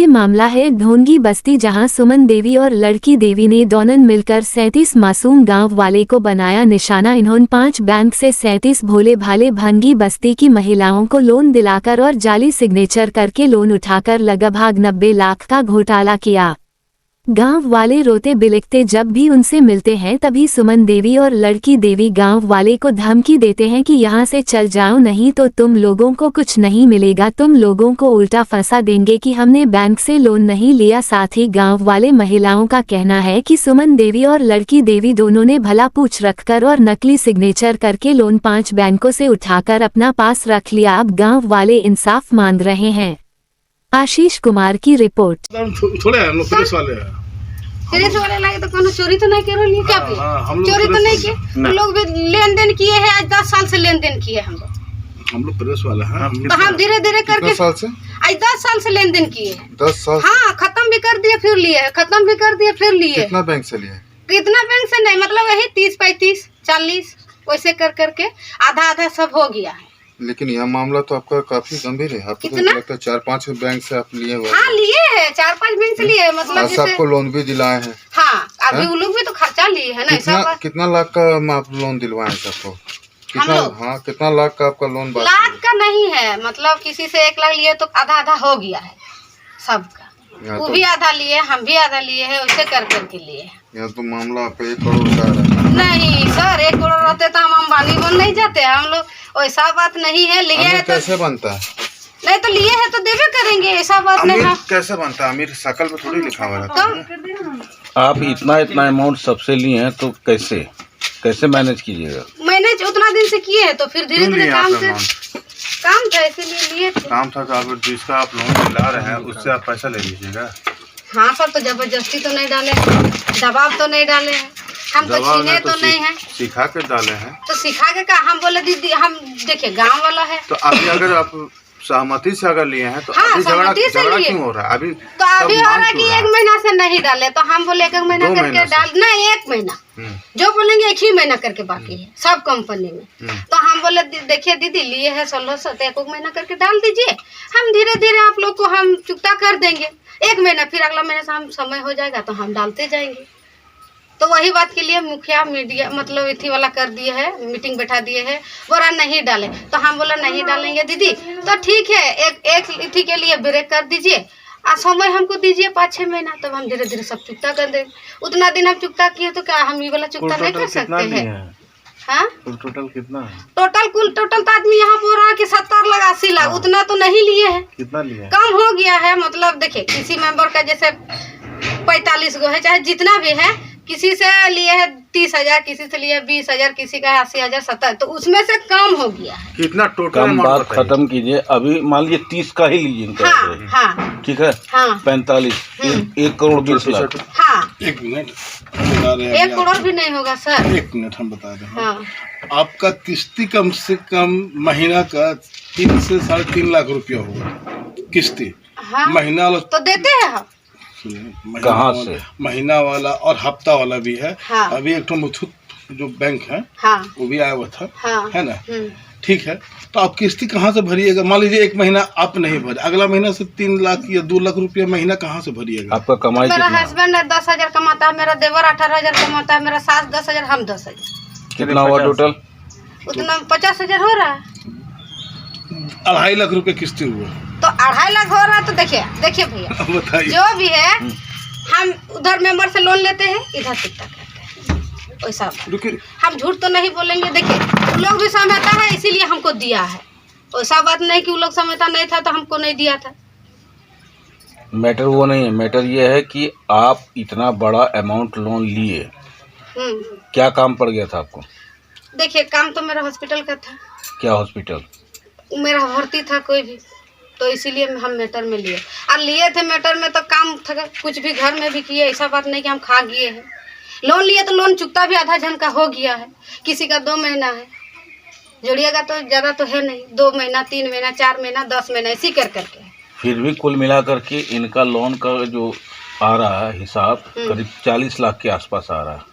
मामला है ढोंगी बस्ती, जहां सुमन देवी और लड़की देवी ने दोनों मिलकर 37 मासूम गांव वाले को बनाया निशाना। इन्होंने 5 बैंक से 37 भोले भाले भंगी बस्ती की महिलाओं को लोन दिलाकर और जाली सिग्नेचर करके लोन उठाकर लगभग 90 लाख का घोटाला किया। गांव वाले रोते बिलखते जब भी उनसे मिलते हैं, तभी सुमन देवी और लड़की देवी गांव वाले को धमकी देते हैं कि यहां से चल जाओ, नहीं तो तुम लोगों को कुछ नहीं मिलेगा, तुम लोगों को उल्टा फंसा देंगे कि हमने बैंक से लोन नहीं लिया। साथ ही गांव वाले महिलाओं का कहना है कि सुमन देवी और लड़की देवी दोनों ने भला पूछ रखकर और नकली सिग्नेचर करके लोन 5 बैंकों से उठाकर अपना पास रख लिया। अब गाँव वाले इंसाफ मांग रहे हैं। आशीष कुमार की रिपोर्ट। पुलिस वाले लगे तो कोनो चोरी तो नहीं करो लिए क्या भी चोरी तो नहीं किए, लोग भी लेन देन किए हैं, आज 10 साल से लेन देन किए हम लोग पुलिस वाले हैं, तो हम धीरे धीरे करके साल से आज 10 साल से लेन देन किए। 10 साल? हाँ, खत्म भी कर दिए फिर लिए, खत्म भी कर दिए फिर लिए। कितना बैंक से लिए? कितना बैंक से नहीं, मतलब वही 30, 35, 40 वैसे कर करके आधा आधा सब हो गया है। लेकिन यह मामला तो आपका काफी गंभीर है। आपको तो लगता है 4-5 बैंक से आप लिए हुए? हाँ, लिए हैं, 4-5 बैंक से लिए, मतलब जैसे आपको लोन भी दिलाए हैं। हाँ, अभी वो लोग भी तो खर्चा लिए है ना। कितना लाख का आप लोन दिलवाए सबको? हाँ, कितना लाख का आपका लोन? लाख का नहीं है, मतलब किसी से 1 लाख लिए तो आधा आधा हो गया है सबका। वो भी आधा लिए, हम भी आधा लिए है, वैसे कर करके लिए। यह तो मामला आपका 1 करोड़ का है। नहीं सर, 1 करोड़ रहते तो हम अंबानी बन नहीं जाते। हम लोग वैसा बात नहीं है। लिए है तो कैसे बनता है? नहीं तो लिए है तो देवे करेंगे, ऐसा बात नहीं है। कैसे बनता है? अमीर शकल पे थोड़ी लिखा हुआ है। आप इतना अमाउंट सबसे लिए हैं तो कैसे मैनेज कीजिएगा? मैनेज उतना दिन से किए हैं तो फिर धीरे धीरे काम था, इसीलिए लिए थे। काम था तो आप जिसका आप लोन दिला रहे हैं उससे आप पैसा ले लीजिएगा। हाँ सर, तो जबरदस्ती तो नहीं डाले, दबाव तो नहीं डाले हैं, हम तो छीने तो नहीं है, सिखा के डाले हैं। तो सिखा के कहा, हम बोले दीदी हम देखिए गांव वाला है तो अभी अगर आप सहमति से अगर लिए हैं तो हाँ, अभी झगड़ा क्यों हो रहा है? अभी तो अभी हो रहा है कि 1 महीना से नहीं डाले, तो हम बोले 1 महीना करके डाल, नहीं 1 महीना जो बोलेंगे 1 ही महीना करके बाकी है सब कंपनी में। तो हम बोले देखिए दीदी लिए है 1600 तो 1 महीना करके डाल दीजिए, हम धीरे धीरे आप लोग को हम चुकता कर देंगे 1 महीना, फिर अगला महीना से हम समय हो जाएगा तो हम डालते जाएंगे। तो वही बात के लिए मुखिया मीडिया मतलब इथी वाला कर दिए है, मीटिंग बैठा दिए है, बोला नहीं डाले, तो हम बोला नहीं डालेंगे दीदी, तो ठीक है एक इथी के लिए ब्रेक कर दीजिए, समय हमको दीजिए 5-6 महीना, तब हम धीरे धीरे सब चुकता कर देंगे। उतना दिन हम चुकता किए तो क्या हम ये वाला चुकता नहीं कर सकते हैं? हाँ, टोटल कितना है? टोटल तो आदमी यहाँ बोल रहा है कि 70 लाख 80 लाख, उतना तो नहीं लिए है। कितना लिए? कम हो गया है, मतलब देखिए किसी मेंबर का जैसे 45 गो है, चाहे जितना भी है, किसी से लिए है 30,000, किसी से लिए 20,000, किसी का 80,000, 70, तो उसमें से कम हो गया है। कितना टोटल? कम बात खत्म कीजिए, अभी मान लीजिए 30 का ही लीजिए। हाँ, हाँ, ठीक है। हाँ, 45 1 करोड़ 20 लाख। हाँ, 1 मिनट बता रहे हैं। 1 करोड़ भी नहीं होगा सर। 1 मिनट हम बता रहे हैं। हाँ, आपका किस्ती कम से कम महीना का 3 से 3.5 लाख रुपया होगा किस्ती। हाँ, महीना वाला तो देते हैं हम। कहाँ से? महीना वाला और हफ्ता वाला भी है। हाँ, अभी एक तो मुथूट जो बैंक है, हाँ, वो भी आया हुआ था। हाँ, है ना? ठीक है, तो आप किस्ती कहाँ से भरिएगा? मान लीजिए 1 महीना आप नहीं भरे, अगला महीना से 3 लाख या 2 लाख रुपया महीना कहाँ से भरिएगा? आपका कमाई मेरा कितना? हस्बैंड 10,000 कमाता है, मेरा देवर 18,000 कमाता है, मेरा सास 10,000, हम 10,000। कितना हुआ टोटल? उतना 50,000 हो रहा है। 2.5 लाख रुपया किस्ती हुआ, तो 2.5 लाख हो रहा है। तो देखिए भैया, बताइए जो भी है हम उधर मेंबर से लोन लेते हैं, इधर चुकता करते हैं, वैसा हम झूठ तो नहीं बोलेंगे। देखिए वो लोग भी समझता है, इसीलिए हमको दिया है, वैसा बात नहीं कि वो लोग समझता नहीं था तो हमको नहीं दिया था। मैटर वो नहीं है, मैटर ये है कि आप इतना बड़ा अमाउंट लोन लिए, क्या काम पड़ गया था आपको? देखिए काम तो मेरा हॉस्पिटल का था। क्या हॉस्पिटल? मेरा भर्ती था कोई भी, तो इसीलिए हम मैटर में लिए, और लिए थे मैटर में तो काम था, कुछ भी घर में भी किए, ऐसा बात नहीं कि हम खा गए हैं। लोन लिए तो लोन चुकता भी आधा जन का हो गया है, किसी का 2 महीना है, जोड़िएगा तो ज़्यादा तो है नहीं, 2 महीना 3 महीना 4 महीना 10 महीना इसी करके। फिर भी कुल मिला करके इनका लोन का जो आ रहा है हिसाब करीब 40 लाख के आसपास आ रहा है।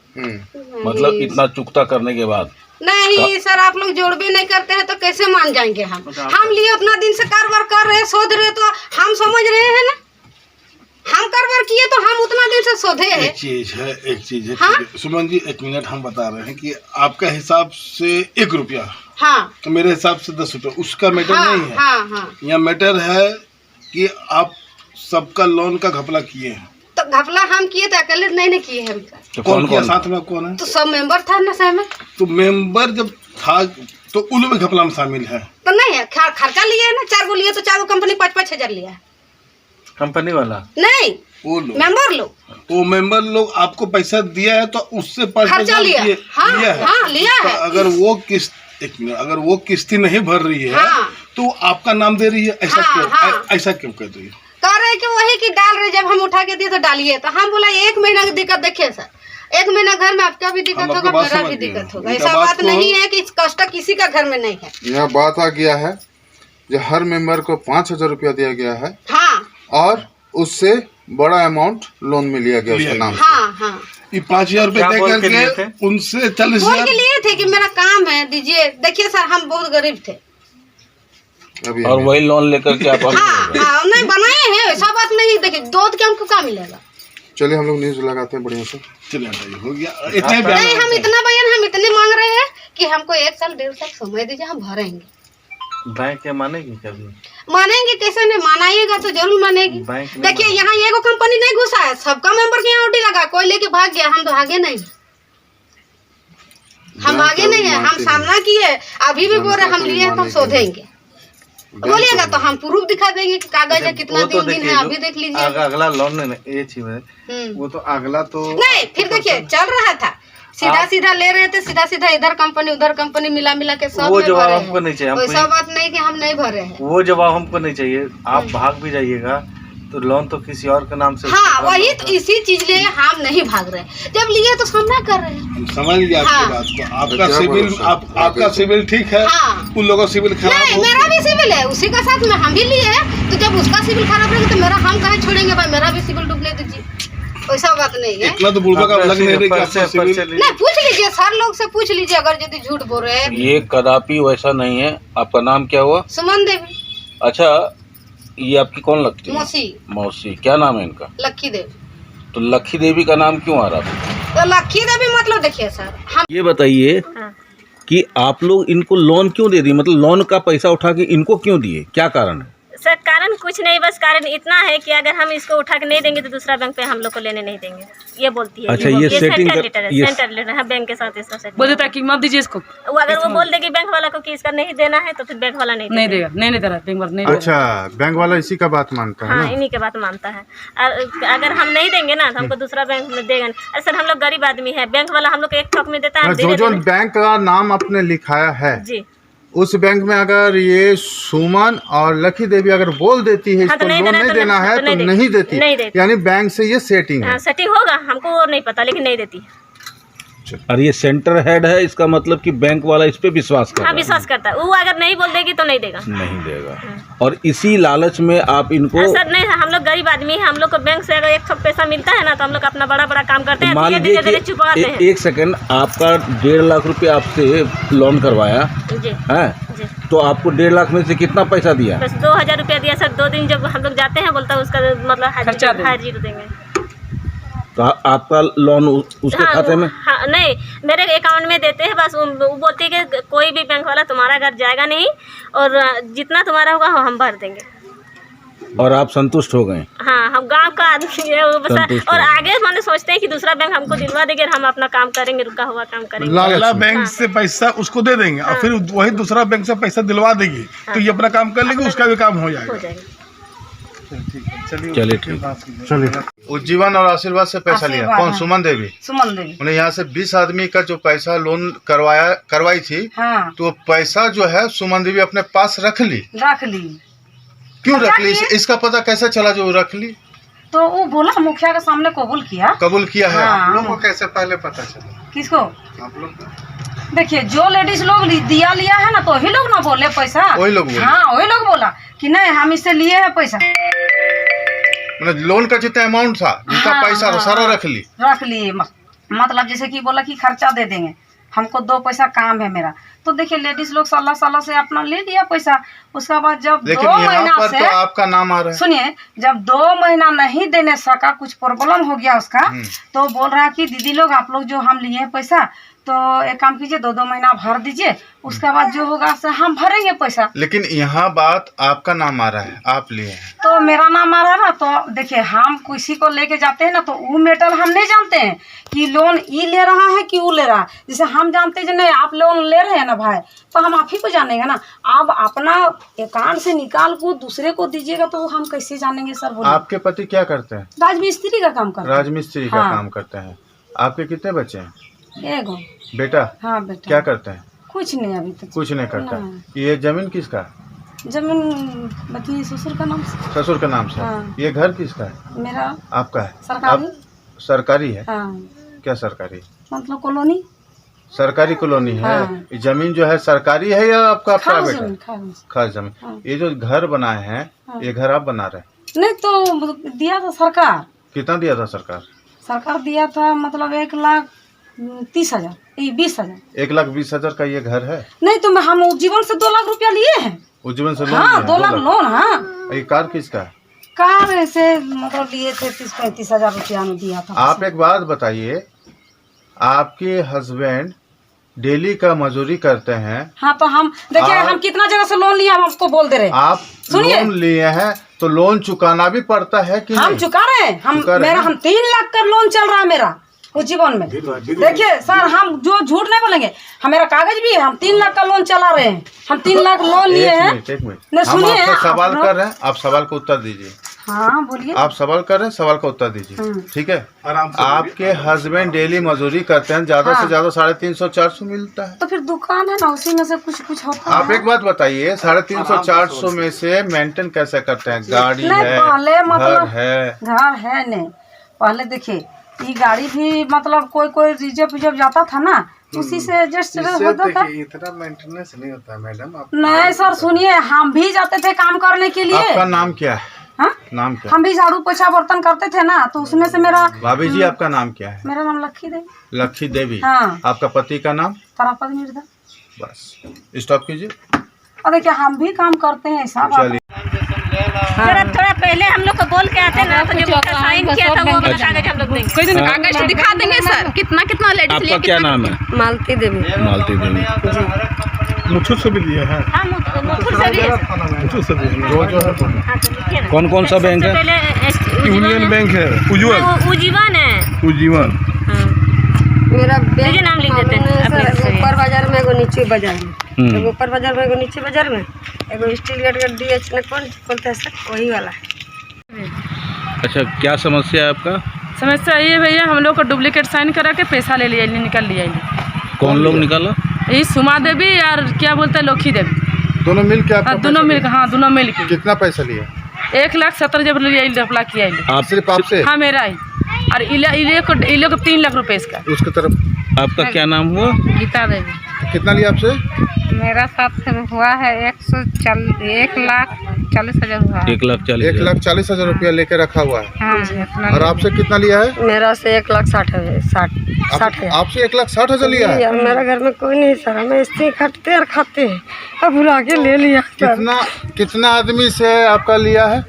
मतलब इतना चुकता करने के बाद नहीं सर, आप लोग जोड़ भी नहीं करते हैं तो कैसे मान जाएंगे हम लिए उतना दिन से कारोबार कर रहे हैं, शोध रहे, तो हम समझ रहे हैं ना। हम करवर किए तो हम उतना दिन से शोधे है। एक चीज है हाँ? सुमन जी, 1 मिनट हम बता रहे हैं कि आपका हिसाब से 1 रुपया, हाँ तो मेरे हिसाब से 10 रुपया, उसका मैटर हाँ नहीं है। हाँ हाँ। यहाँ मैटर है कि आप सबका लोन का घपला किए हैं। तो घपला हम किए तो अकेले नहीं किए हैं। तो कौन किया साथ में, कौन है? तो सब मेंबर था ना सह में। तो मेंबर जब था तो उन लोग भी घपला में शामिल है। तो नहीं है, खर्चा लिए है ना, 4 गो लिए तो 4 गो कंपनी 5-5 हजार लिया है। कंपनी वाला नहीं, वो लोग, मेंबर लोग, वो मेंबर लोग आपको पैसा दिया है तो उससे खर्चा लिया। हाँ लिया है। हाँ लिया तो है। अगर वो किस्त 1 मिनट, अगर वो किस्ती नहीं भर रही है हाँ। तो आपका नाम दे रही है, ऐसा हाँ, क्यों? हाँ। ऐसा क्यों कर रही है? कह रहे कि वही की डाल रहे, जब हम उठा के दिए तो डालिए। तो हम बोला 1 महीना की दिक्कत देखिए सर, 1 महीना घर में आपका भी दिक्कत हम आपको होगा, बात मेरा समझ भी गए। दिक्कत होगा। इनका ऐसा बात बात को- नहीं है कि कष्ट किसी का घर में नहीं है। यह बात आ गया है जो हर मेंबर को 5,000 रुपया दिया गया है हाँ और उससे बड़ा अमाउंट लोन में लिया गया उसके नाम से। हाँ हाँ। ये 5,000 रुपए क्या दे बोल के लिए थे? करके उनसे 40,000 बोल के लिए थे कि मेरा काम है, दीजिए। देखिए सर, हम बहुत गरीब थे। अभी और वही लोन लेकर के आप हाँ हाँ, नहीं बनाए हैं, ऐसा बात नहीं। देखिए दूध के हमको क्या मिलेगा? चलिए हम लोग न्यूज लगाते हैं बढ़िया से। चलिए बताइए, हो गया इतना ही बयान नहीं, हम होता है। इतना बयान हम इतने मांग रहे हैं कि हमको 1 साल 1.5 साल समय दीजिए, हम भरेंगे। बैंक क्या मानेगी कभी? मानेंगे कैसे नहीं? मानाइएगा तो जरूर मानेगी। बैंक नहीं देखिए यहाँ एगो कंपनी नहीं घुसा है, सबका मेंबर के यहाँ ओटी लगा, कोई लेके भाग गया। हम भागे नहीं, हम भागे नहीं है, हम सामना किए। अभी भी बोल रहे हम लिए हैं तो हम शोधेंगे। बोलिएगा तो हम प्रूफ दिखा देंगे कि कागज है, कितना दिन है, अभी देख लीजिए। अगला लोन नहीं, ये चीज है हम्म। वो तो अगला तो नहीं, फिर देखिए चल रहा था, सीधा सीधा ले रहे थे, सीधा सीधा इधर कंपनी उधर कंपनी मिला मिला के सब वो में जवाब भरे हमको नहीं चाहिए, हैं। हमको वैसा बात नहीं कि हम नहीं भरे हैं। वो जवाब हमको नहीं चाहिए। आप भाग भी जाइएगा तो लोन तो किसी और के नाम से हाँ, वही तो इसी चीज लिए हम नहीं भाग रहे। जब लिए तो सामना कर रहे हैं। हम समझ लिया आपकी हाँ। बात को। आपका क्या सिविल भरोसा? आपका आगे सिविल ठीक है, हाँ। उन लोगों का सिविल खराब नहीं, हो। मेरा भी सिविल है, उसी का साथ में हम भी लिए हैं। तो जब उसका सिविल खराब रहेगा तो मेरा हम कहाँ छोड़ेंगे भाई? मेरा भी सिविल डूबने दीजिए, वैसा बात नहीं है। इतना तो बुढ़वा का लग नहीं रही कि आपका सिविल। नहीं, पूछ लीजिए सर लोग से, पूछ लीजिए अगर यदि झूठ बोल रहे हैं। ये कदापि वैसा नहीं है। आपका नाम क्या हुआ? सुमन देवी, अच्छा, ये आपकी कौन लगती है? मौसी, मौसी। क्या नाम है इनका? लक्की देवी। तो लक्की देवी का नाम क्यों आ रहा था? तो लक्की देवी मतलब देखिए सर, हम ये बताइए कि आप लोग इनको लोन क्यों दे दिए? मतलब लोन का पैसा उठा के इनको क्यों दिए? क्या कारण है? सर कारण कुछ नहीं, बस कारण इतना है कि अगर हम इसको उठा के नहीं देंगे तो दूसरा बैंक पे हम लोग को लेने नहीं देंगे, ये बोलती है। अच्छा, ये सेटिंग सेंटर कर- लेटर है, ये- सेंटर लेटर है, बैंक के साथ इसका सेटिंग। बोल देता है कि मत दीजिए इसको, वो अगर वो बोल देगी बैंक वाला को कि इसका नहीं देना है तो फिर बैंक वाला नहीं नहीं देगा। देगा, नहीं दे रहा बैंक वाला नहीं दे रहा। अच्छा, बैंक वाला इसी का बात मानता है हाँ, ना? इन्हीं के बात मानता है। अगर हम नहीं देंगे ना तो हमको दूसरा बैंक में देगा नहीं। अरे सर, हम लोग गरीब आदमी है, बैंक वाला हम लोग को 1 ठोक में देता है, हम जो दे जो देते बैंक का नाम आपने लिखाया है हैं। जी उस बैंक में अगर ये सुमन और लकी देवी अगर बोल देती है हाँ, इसको तो नहीं लोन देना नहीं तो देना है तो नहीं नहीं देती, नहीं देती। यानी बैंक से ये सेटिंग है। सेटिंग होगा, हमको वो नहीं पता, लेकिन नहीं देती। और ये सेंटर हेड है, इसका मतलब कि बैंक वाला इस पे विश्वास कर हाँ, रहा है। विश्वास करता है। वो अगर नहीं बोल देगी तो नहीं देगा। नहीं देगा। और इसी लालच में आप इनको सर नहीं, हम लोग गरीब आदमी है, हम लोग को बैंक से अगर 1 ठोक पैसा मिलता है ना तो हम लोग अपना बड़ा बड़ा काम करते हैं, मान धीरे लीजिए धीरे चुकाते हैं। कि एक सेकंड, आपका 1.5 लाख रुपए आपसे लोन करवाया जी है, जी, तो आपको 1.5 लाख में से कितना पैसा दिया? बस 2,000 रुपया दिया सर। 2 दिन जब हम लोग जाते हैं बोलता है उसका मतलब खर्चा देंगे। हाजिर देंगे। तो आपका लोन उसके हाँ, खाते में? हाँ, नहीं, मेरे अकाउंट में देते हैं बस। वो बोलती है कि कोई भी बैंक वाला तुम्हारा घर जाएगा नहीं और जितना तुम्हारा होगा हम भर देंगे। और आप संतुष्ट हो गए? हाँ, हम गांव का आदमी है वो बस। संतुष्ट और हो। आगे मैंने सोचते हैं कि दूसरा बैंक हमको दिलवा देंगे और हम अपना काम करेंगे, रुका हुआ काम करेंगे। अगला बैंक से पैसा उसको दे देंगे और फिर वही दूसरा बैंक से पैसा दिलवा देगी तो ये अपना काम कर लेगी, उसका भी काम हो हो जाएगा। जाएगा। चलिए ठीक। चलिए, उज्जीवन और आशीर्वाद से पैसा लिया कौन? सुमन देवी। सुमन देवी। उन्हें यहाँ से 20 आदमी का जो पैसा लोन करवाई थी, हाँ, तो पैसा जो है सुमन देवी अपने पास रख ली। रख ली। क्यों रख ली? इसका पता कैसे चला जो रख ली? तो वो बोला मुखिया के सामने कबूल किया। कबूल किया है? हाँ। आप लोगों को कैसे पहले पता चला? किसको? आप लोग को? देखिए, जो लेडीज लोग दिया लिया है ना तो वही लोग ना बोले पैसा। वही लोग बोले? हाँ, वही लोग बोला कि नहीं हम इससे लिए हैं पैसा। मतलब लोन का जितना अमाउंट था, जितना हाँ, पैसा था, हाँ, सारा रख ली। रख लिए मतलब जैसे कि बोला कि खर्चा दे देंगे, हमको 2 पैसा काम है मेरा। तो देखिए लेडीज लोग साल साल से अपना ले लिया पैसा, उसके बाद जब 2 लेकिन यहाँ महीना पर से तो आपका नाम आ रहा है। सुनिए, जब 2 महीना नहीं देने सका, कुछ प्रॉब्लम हो गया उसका, तो बोल रहा है कि दीदी लोग आप लोग जो हम लिए हैं पैसा, तो एक काम कीजिए 2 महीना भर दीजिए, उसके बाद जो होगा से हम भरेंगे पैसा। लेकिन यहाँ बात आपका नाम आ रहा है, आप लिए हैं। तो मेरा नाम आ रहा है ना, तो देखिए हम किसी को लेके जाते हैं ना, तो वो मेटल हम नहीं जानते हैं कि लोन ई ले रहा है कि वो ले रहा है। जैसे हम जानते हैं नहीं आप लोन ले रहे हैं ना भाई, तो हम आप ही को जानेंगे ना। आप अपना अकाउंट से निकाल को दूसरे को दीजिएगा तो हम कैसे जानेंगे सर? बोलिए। आपके पति क्या करते हैं? राजमिस्त्री का काम करते हैं। राजमिस्त्री का हाँ। काम करते हैं। आपके कितने बच्चे हैं? एगो बेटा? हाँ बेटा। क्या करते हैं? कुछ नहीं अभी तक। कुछ नहीं करता। नहीं। ये जमीन किसका? जमीन बताइए ससुर का नाम से। ससुर के नाम से। हाँ। ये घर किसका है? मेरा आपका है। सरकारी। सरकारी है? हाँ क्या सरकारी? मतलब कॉलोनी। सरकारी कॉलोनी है। हाँ। ये जमीन जो है सरकारी है या आपका खास प्राइवेट जमीन, है? खास जमीन। हाँ। ये जो घर बनाए हैं, हाँ। ये घर आप बना रहे हैं? नहीं तो दिया था सरकार। कितना दिया था सरकार? सरकार दिया था मतलब 1,30,000 20,000। 1,20,000 का ये घर है? नहीं तो हम उज्जीवन से 2 लाख रुपया लिए हैं। उज्जीवन से लोन हाँ लिया है? 2 लाख लोन। हाँ ये कार किसका है? कार ऐसे मतलब लिए थे 30-35,000 रुपया में दिया था। आप एक बात बताइए, आपके हस्बैंड डेली का मजदूरी करते हैं। हाँ तो हम देखिए हम कितना जगह से लोन लिया हम आपको बोल दे रहे हैं। आप सुनिए। लोन लिए हैं तो लोन चुकाना भी पड़ता है कि हम नहीं? चुका रहे हैं। हम चुका रहे मेरा हैं। हम 3 लाख का लोन चल रहा है मेरा उज्जीवन में। देखिए सर हम जो झूठ नहीं बोलेंगे, हम मेरा कागज भी है, हम 3 लाख का लोन चला रहे हैं। हम 3 लाख लोन लिए हैं। एक मिनट नहीं, हम सुनिए, आपसे सवाल आप कर रहे हैं, आप सवाल का उत्तर दीजिए। हाँ बोलिए। आप सवाल कर रहे हैं, सवाल का उत्तर दीजिए। ठीक है। आराम से आपके हस्बैंड डेली मजदूरी करते हैं, ज्यादा से ज्यादा 350-400 मिलता है। तो फिर दुकान है ना, उसी में से कुछ होता आप है। एक बात बताइए, 350-400 में से मेंटेन कैसे करते हैं? गाड़ी नहीं, है, पहले घर मतलब है। घर है नहीं। पहले देखिए ये गाड़ी भी मतलब कोई रिजर्व जाता था ना, उसी से एडजस्ट होता था। इतना मेंटेनेंस नहीं होता है मैडम। आप नहीं सर सुनिए, हम भी जाते थे काम करने के लिए। आपका नाम क्या है? हाँ? नाम क्या? हम भी झाड़ू पोछा बर्तन करते थे ना, तो उसमें से मेरा भाभी जी आपका नाम क्या है? मेरा नाम लक्की देवी। लक्ष्मी देवी। हाँ। आपका पति का नाम? तारापद मिर्जा। बस स्टॉप कीजिए। और देखिए हम भी काम करते हैं ऐसा बात। चलिए। जरा थोड़ा पहले हम लोग को बोल के आते ना, तो जो साइन किया था वो वाला कागज हम लोग देंगे। कोई दिन कागज तो दिखा देंगे सर। कितना लेडीज आपका क्या नाम है? मालती देवी। मालती देवी। मुझसे से भी लिए हैं। हाँ मुझसे से भी है। मुझसे से भी हैं। जो है हाँ, तो लिखिए ना। कौन कौन सा बैंक है? पहले यूनियन बैंक है, उज्ज्वल। उज्जीवन है। उज्जीवन। मेरा लीजिए नाम लिख देते हैं अपने सर, से। ऊपर बाजार में एगो नीचे बाजार में, एगो ऊपर बाजार में एगो नीचे बाजार में, एगो स्टील गेट का DH ने कौन बोलते हैं सर, वही वाला। अच्छा, क्या समस्या है आपका? समस्या ये भैया हम लोग को डुप्लीकेट साइन करा के पैसा ले लिया, निकल लिया। कौन लोग निकाला? यही सुमा देवी और क्या बोलते हैं लखी देवी। दोनों मिल के आपका हाँ दोनों पैसा मिल के। हाँ दोनों मिल के लिया? कितना पैसा लिया? 1,70,000 जब लिया अप्लाई किया। आप सिर्फ आपसे? हाँ मेरा ही। और इले को 3 लाख रुपए इसका। उसकी तरफ आपका क्या नाम हुआ? गीता देवी। कितना लिया आपसे? मेरा साथ हुआ है 1,40,000 हुआ है। 1,40,000। 1,40,000 रुपया लेके रखा हुआ है। हाँ और आपसे कितना लिया है? मेरा से 1,60,000। आपसे 1,60,000 लिया है। यार मेरा घर में कोई नहीं सर, हमें इससे खटते और खाते हैं, अब बुला के ले लिया सर। कितना आदमी से आपका लिया है?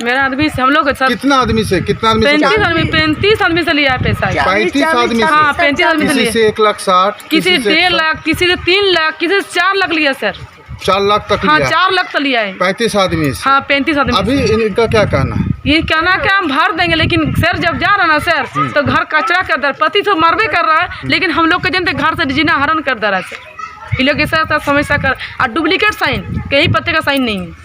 मेरा आदमी से हम लोग सर कितना आदमी से? 35 आदमी से लिया है पैसा। 35 आदमी से? हाँ 35 आदमी से किसी लिया। से 1,60,000, किसी से 1.5 लाख, किसी से 3 लाख, किसी से 4 लाख लिया सर। 4 लाख तक हाँ लिया? 4 लाख तो लिया है। 35 आदमी से? हाँ 35 आदमी। अभी इनका क्या कहना है? ये कहना क्या हम भर देंगे, लेकिन सर जब जा रहा ना सर तो घर कचरा कर दे। पति तो मरबे कर रहा है, लेकिन हम लोग के जनते घर से जीना हरण कर दे रहा है सर। ये लोग के साथ समस्या कर। और डुप्लीकेट साइन, कहीं पते का साइन नहीं है।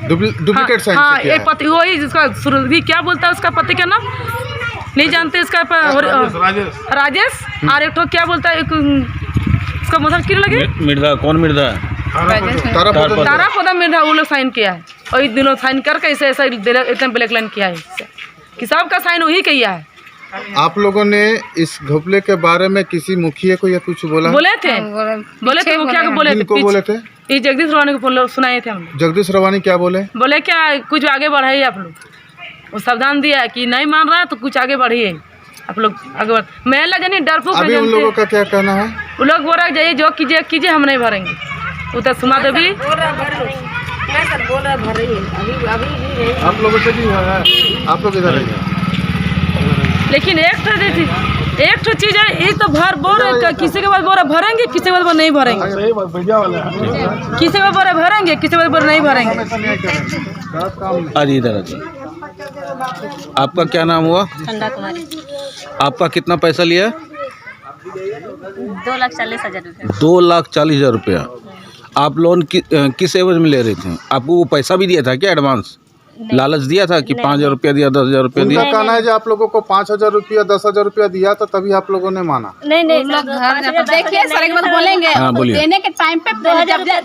डुप्लीकेट साइन हाँ से किया एक पति वही जिसका सुरभि क्या बोलता है उसका पति का नाम नहीं जानते इसका राजेश। और एक तो क्या बोलता है उसका मतलब क्यों लगे मिर्जा। कौन मिर्जा है? तारा पोदा मिर्जा। वो लोग साइन किया है और इन दिनों साइन करके ऐसे ऐसा एकदम ब्लैक लाइन किया है कि सबका साइन वही किया है। आप लोगों ने इस घपले के बारे में किसी मुखिया को या कुछ बोला? बोले थे मुखिया को बोले थे। किनको बोले थे? ये जगदीश रवानी को सुनाए थे हम लोग। जगदीश रवानी क्या बोले? बोले क्या कुछ आगे बढ़ाइए आप लोग। वो सावधान दिया कि नहीं मान रहा है तो कुछ आगे बढ़िए। आप लोग आगे महिला जानी डरपोक अभी उन लोगों का क्या कहना है? वो लोग बोल रहे जाइए जो कीजिए हम नहीं भरेंगे। वो तो सुमा देवी आप लोगों से भी हुआ है? आप लोग इधर रहिए। लेकिन एक तो चीज है, ये तो भर बोल रहे किसी के बाद बोरा भरेंगे, किसी के बाद नहीं भरेंगे, किसी के बाद बोरा भरेंगे, किसी के बाद बोरा नहीं भरेंगे। आज इधर आपका क्या नाम हुआ? ठंडा कुमारी। आपका कितना पैसा लिया? 2,40,000 रुपये। 2,40,000 रुपया। आप लोन किस एवज में ले रहे थे? आपको वो पैसा भी दिया था क्या एडवांस? लालच दिया था कि 5,000 रुपया दिया, 10,000 रुपया दिया? उनका कहना है जो आप लोगों को 5,000 रुपया 10,000 रुपया दिया था तभी आप लोगों ने माना। नहीं देखिए सर एक बात बोलेंगे, हाँ, बोलिए। देने के टाइम पे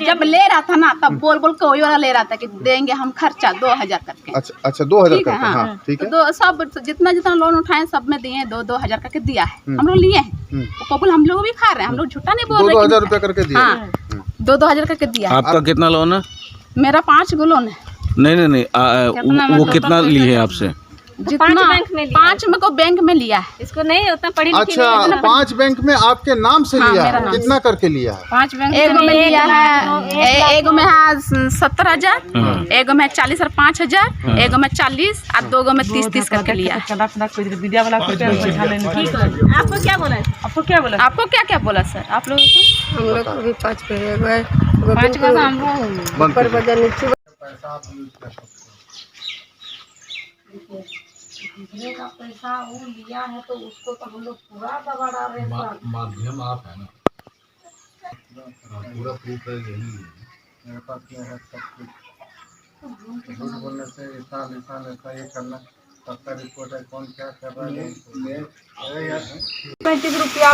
जब ले रहा था ना तब बोल के वही वाला ले रहा था कि देंगे हम खर्चा 2,000 करके। अच्छा 2,000 ठीक है, करके। हाँ ठीक है। तो सब जितना लोन उठाए सब में दिए 2,000 करके दिया है। हम लोग लिए हैं वो कबूल, हम लोग भी खा रहे हैं, हम लोग झूठा नहीं बोल रहे। 2,000 रुपया करके दिया। हाँ 2,000 करके दिया। आपका कितना लोन है? मेरा 5 गो लोन है। नहीं वो कितना लिए है आपसे? जितना 5 में को बैंक में लिया है। इसको नहीं उतना पढ़ी लिखी अच्छा 5 बैंक में आपके नाम से लिया है? कितना करके लिया है? 5 बैंक एगो में लिया है, एगो में है 70,000, एगो में 40 और 5,000, एगो में 40 और 2 गो में 30 करके लिया है। आपको क्या बोला? आपको क्या क्या बोला सर? आप लोगों को? हम लोग को भी 5 पे गए, 5 का हम ऊपर बजा नीचे का पैसा वो लिया है तो उसको तो हम लोग पूरा दबा डाल रहे हैं। माध्यम आप है ना, पूरा प्रूफ है यही मेरे पास में है सब कुछ। झूठ बोलने से ऐसा ये करना सबका रिपोर्ट है, कौन क्या कर रहा है। 35 रुपया।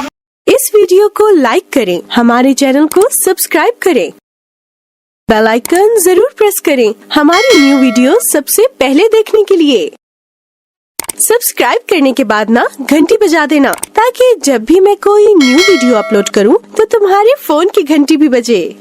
इस वीडियो को लाइक करें, हमारे चैनल को सब्सक्राइब करें, बेल आइकन जरूर प्रेस करें हमारी न्यू वीडियो सबसे पहले देखने के लिए। सब्सक्राइब करने के बाद ना घंटी बजा देना ताकि जब भी मैं कोई न्यू वीडियो अपलोड करूं तो तुम्हारे फोन की घंटी भी बजे।